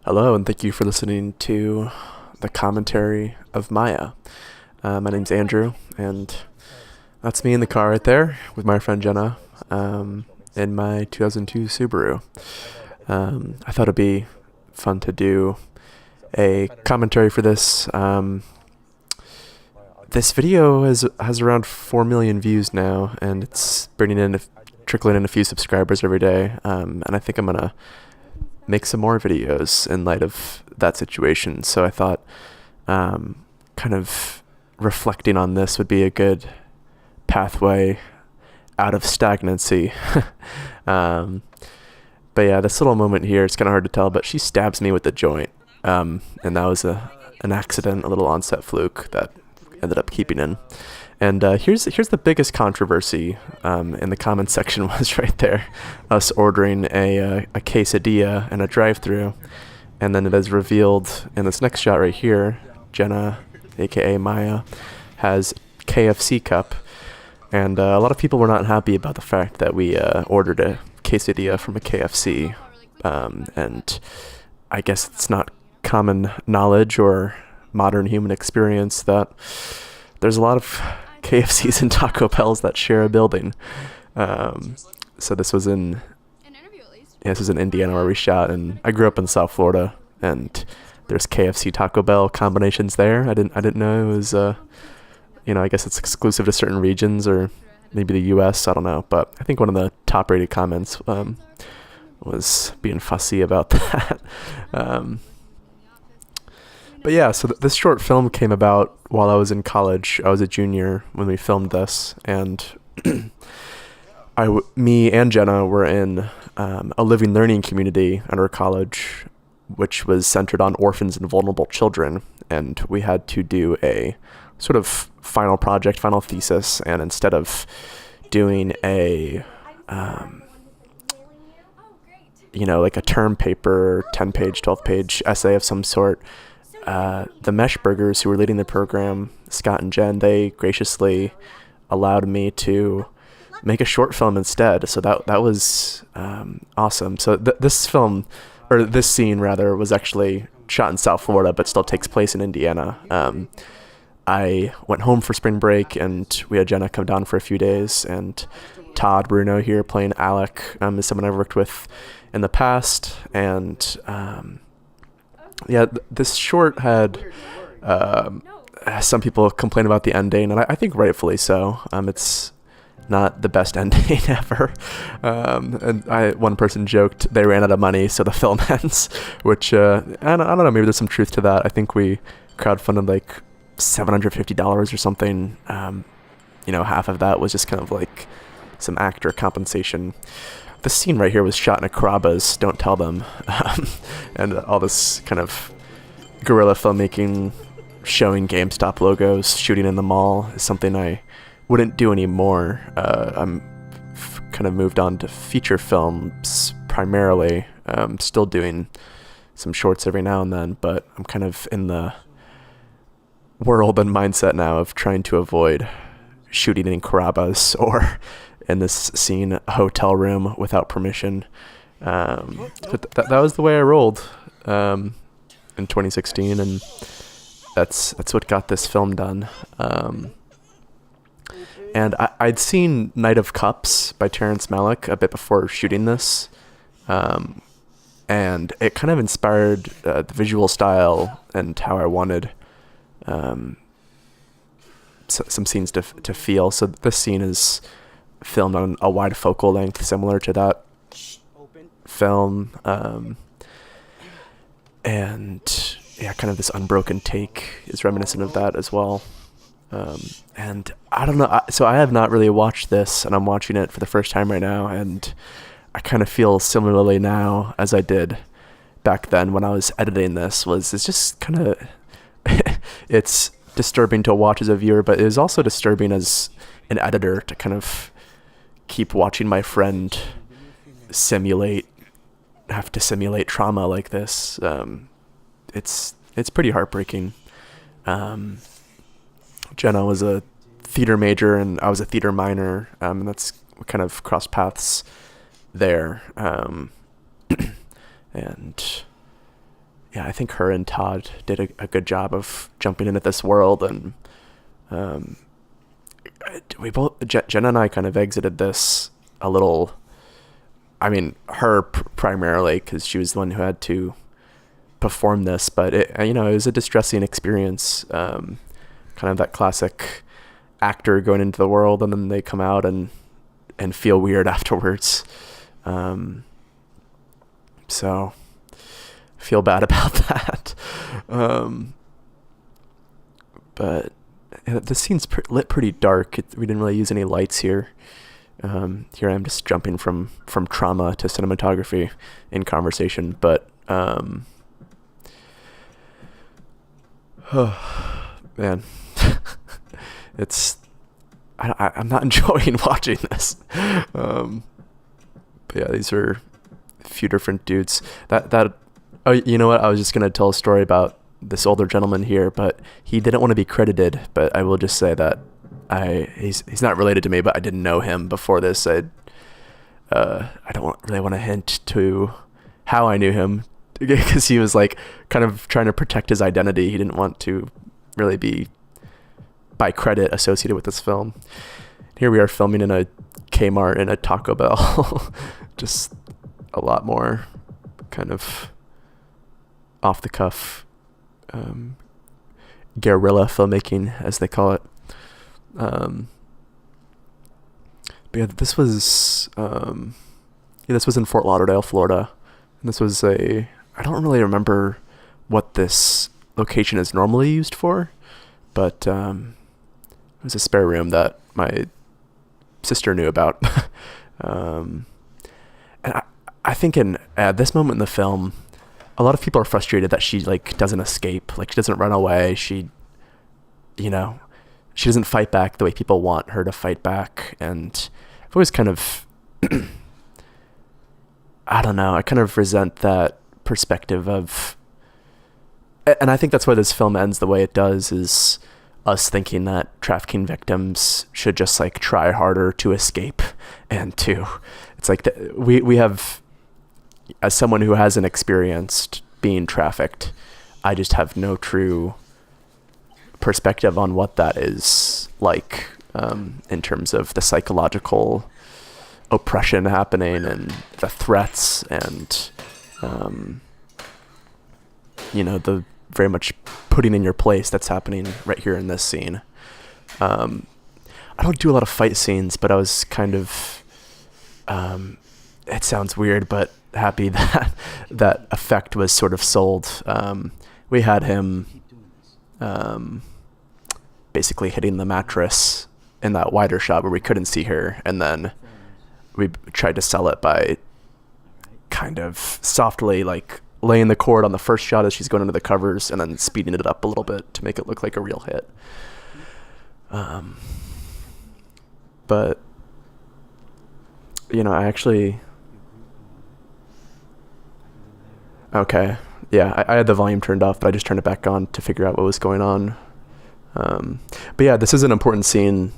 Hello, and thank you for listening to the commentary of Maya. My name's Andrew, and that's me in the car right there with my friend Jenna in my 2002 Subaru. I thought it'd be fun to do a commentary for this. This video has around 4 million views now, and it's trickling in a few subscribers every day. And I think I'm gonna make some more videos in light of that situation. So I thought kind of reflecting on this would be a good pathway out of stagnancy. But yeah, this little moment here, it's kind of hard to tell, but she stabs me with the joint. And that was an accident, a little onset fluke that ended up keeping in. And here's the biggest controversy in the comment section was right there, us ordering a quesadilla in a drive-thru, and then it is revealed in this next shot right here, Jenna, aka Maya, has KFC cup, and a lot of people were not happy about the fact that we ordered a quesadilla from a KFC, and I guess it's not common knowledge or modern human experience that there's a lot of KFCs and Taco Bells that share a building. So this was in Indiana where we shot, and I grew up in South Florida, and there's KFC Taco Bell combinations there. I didn't know it was I guess it's exclusive to certain regions or maybe the US, I don't know, but I think one of the top rated comments was being fussy about that. But yeah, so this short film came about while I was in college. I was a junior when we filmed this, and me and Jenna were in a living learning community at our college, which was centered on orphans and vulnerable children, and we had to do a sort of final project, final thesis, and instead of doing a like a term paper, 10-page, 12-page essay of some sort, the Meshburgers who were leading the program, Scott and Jen, they graciously allowed me to make a short film instead. So that was awesome. So this scene rather was actually shot in South Florida, but still takes place in Indiana. I went home for spring break, and we had Jenna come down for a few days, and Todd Bruno here playing Alec is someone I've worked with in the past, and this short had some people complain about the ending, and I think rightfully so. It's not the best ending ever. One person joked they ran out of money, so the film ends, which I don't know, maybe there's some truth to that. I think we crowdfunded like $750 or something. Half of that was just kind of like some actor compensation. The scene right here was shot in a Carrabba's, don't tell them, and all this kind of guerrilla filmmaking, showing GameStop logos, shooting in the mall is something I wouldn't do anymore. I'm kind of moved on to feature films primarily. Still doing some shorts every now and then, but I'm kind of in the world and mindset now of trying to avoid shooting in Carrabba's or in this scene, a hotel room without permission. But that was the way I rolled in 2016, and that's what got this film done. And I'd seen Knight of Cups by Terrence Malick a bit before shooting this, and it kind of inspired the visual style and how I wanted some scenes to feel. So this scene is filmed on a wide focal length similar to that film, and yeah, kind of this unbroken take is reminiscent of that as well. And I don't know, so I have not really watched this, and I'm watching it for the first time right now, and I kind of feel similarly now as I did back then when I was editing this. It's just kind of it's disturbing to watch as a viewer, but it is also disturbing as an editor to kind of keep watching my friend have to simulate trauma like this. It's pretty heartbreaking. Jenna was a theater major and I was a theater minor, and that's kind of crossed paths there. And yeah, I think her and Todd did a good job of jumping into this world, and um, we both Jenna and I kind of exited this a little. I mean, her primarily because she was the one who had to perform this, but it was a distressing experience. Kind of that classic actor going into the world and then they come out and feel weird afterwards. So feel bad about that. But the scene's lit pretty dark. We didn't really use any lights here. Here I am just jumping from trauma to cinematography in conversation, but man, I'm not enjoying watching this. But yeah, these are a few different dudes. Oh, you know what? I was just gonna tell a story about this older gentleman here, but he didn't want to be credited. But I will just say that he's not related to me, but I didn't know him before this. I don't really want to hint to how I knew him because he was like kind of trying to protect his identity. He didn't want to really be by credit associated with this film. Here we are filming in a Kmart and a Taco Bell. Just a lot more kind of off the cuff guerrilla filmmaking, as they call it. But yeah, this was in Fort Lauderdale, Florida. And this was I don't really remember what this location is normally used for, but it was a spare room that my sister knew about. And I think at this moment in the film, a lot of people are frustrated that she doesn't escape, she doesn't run away. She doesn't fight back the way people want her to fight back. And I've always kind of, I don't know, I kind of resent that perspective of, and I think that's why this film ends the way it does, is us thinking that trafficking victims should just try harder to escape and it's we have, as someone who hasn't experienced being trafficked, I just have no true perspective on what that is like, in terms of the psychological oppression happening and the threats and, the very much putting in your place that's happening right here in this scene. I don't do a lot of fight scenes, but I was kind of, it sounds weird, but happy that that effect was sort of sold. We had him basically hitting the mattress in that wider shot where we couldn't see her, and then we tried to sell it by kind of softly laying the cord on the first shot as she's going into the covers and then speeding it up a little bit to make it look like a real hit. But I actually, okay, yeah, I had the volume turned off, but I just turned it back on to figure out what was going on. But yeah, this is an important scene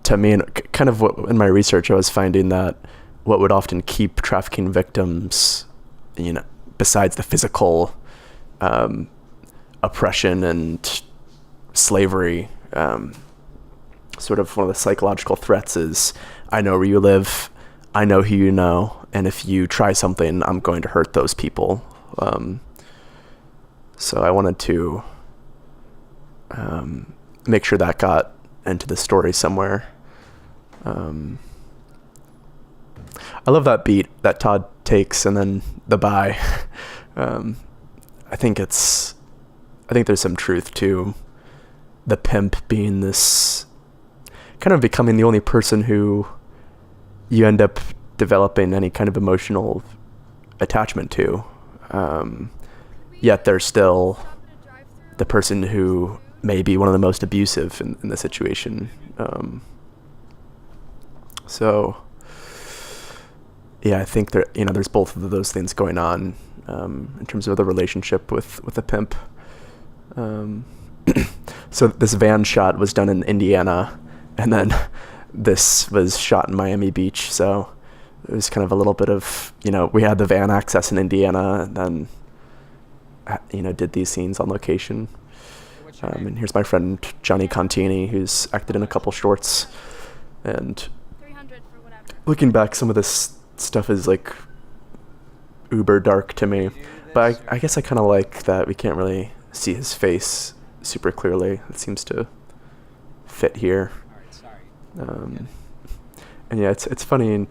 to me, and kind of in my research, I was finding that what would often keep trafficking victims, besides the physical oppression and slavery, sort of one of the psychological threats is, I know where you live, I know who you know, and if you try something, I'm going to hurt those people. So I wanted to make sure that got into the story somewhere. I love that beat that Todd takes and then the bye. I think there's some truth to the pimp being this kind of becoming the only person who you end up developing any kind of emotional attachment to. Yet they're still the person who may be one of the most abusive in the situation. So yeah, I think there's both of those things going on, in terms of the relationship with the pimp. So this van shot was done in Indiana, and then this was shot in Miami Beach. So it was kind of a little bit of, we had the van access in Indiana, and then did these scenes on location. And here's my friend Johnny Contini, who's acted in a couple shorts. And looking back, some of this stuff is like uber dark to me. But I guess I kind of like that we can't really see his face super clearly. It seems to fit here. And yeah, it's funny.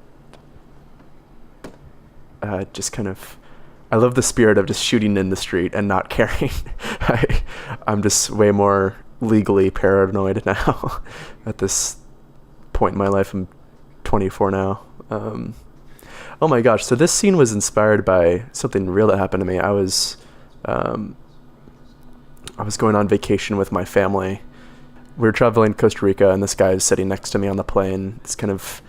Just kind of, I love the spirit of just shooting in the street and not caring. I'm just way more legally paranoid now at this point in my life. I'm 24 now. Oh my gosh, so this scene was inspired by something real that happened to me. I was going on vacation with my family. We were traveling to Costa Rica, and this guy is sitting next to me on the plane. This kind of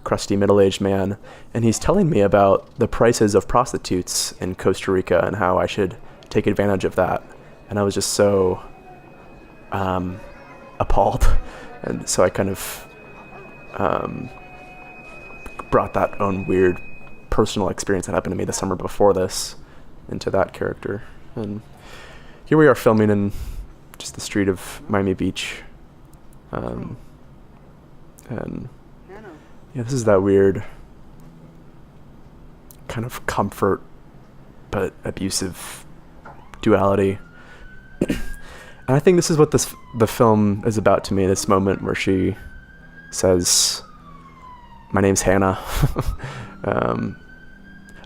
crusty middle-aged man, and he's telling me about the prices of prostitutes in Costa Rica and how I should take advantage of that. And I was just so appalled, and so I kind of brought that own weird personal experience that happened to me the summer before this into that character. And here we are filming in just the street of Miami Beach, and yeah, this is that weird kind of comfort but abusive duality. And I think this is what the film is about to me, this moment where she says, "My name's Hannah."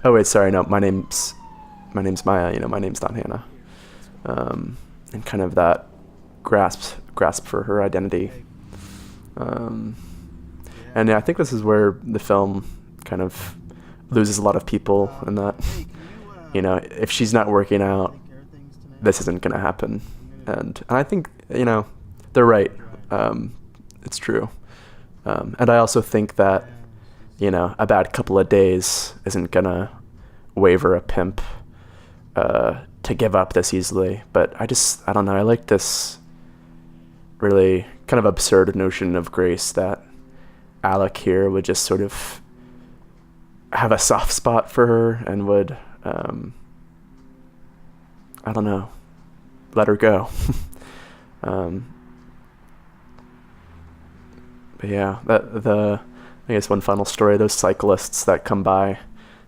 Oh wait, sorry, no, my name's Maya, my name's not Hannah. And kind of that grasp for her identity. And yeah, I think this is where the film kind of loses a lot of people, in that, if she's not working out, this isn't going to happen. And I think, they're right. It's true. And I also think that, a bad couple of days isn't going to waver a pimp to give up this easily. But I don't know, I like this really kind of absurd notion of grace that Alec here would just sort of have a soft spot for her and would, I don't know, let her go. But yeah, I guess one final story, those cyclists that come by,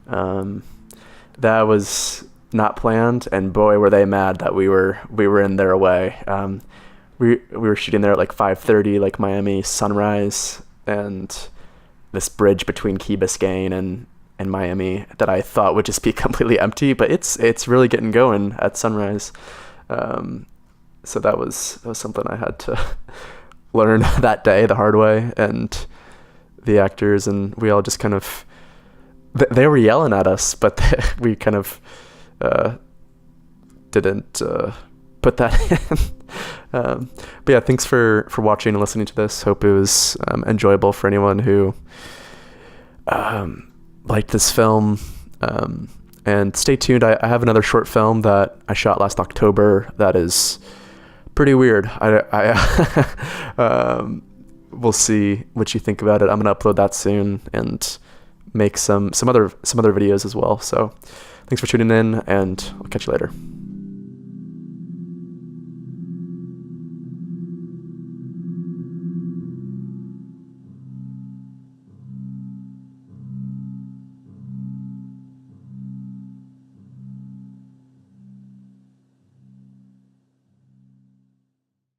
that was not planned, and boy were they mad that we were in their way. We were shooting there at like 5:30, like Miami sunrise, and this bridge between Key Biscayne and Miami that I thought would just be completely empty, but it's really getting going at sunrise. So that was something I had to learn that day the hard way, and the actors and we all just kind of, they were yelling at us, but we kind of didn't put that in. But yeah, thanks for watching and listening to this. Hope it was enjoyable for anyone who liked this film. And stay tuned. I have another short film that I shot last October that is pretty weird. We'll see what you think about it. I'm gonna upload that soon and make some other videos as well. So thanks for tuning in, and I'll catch you later.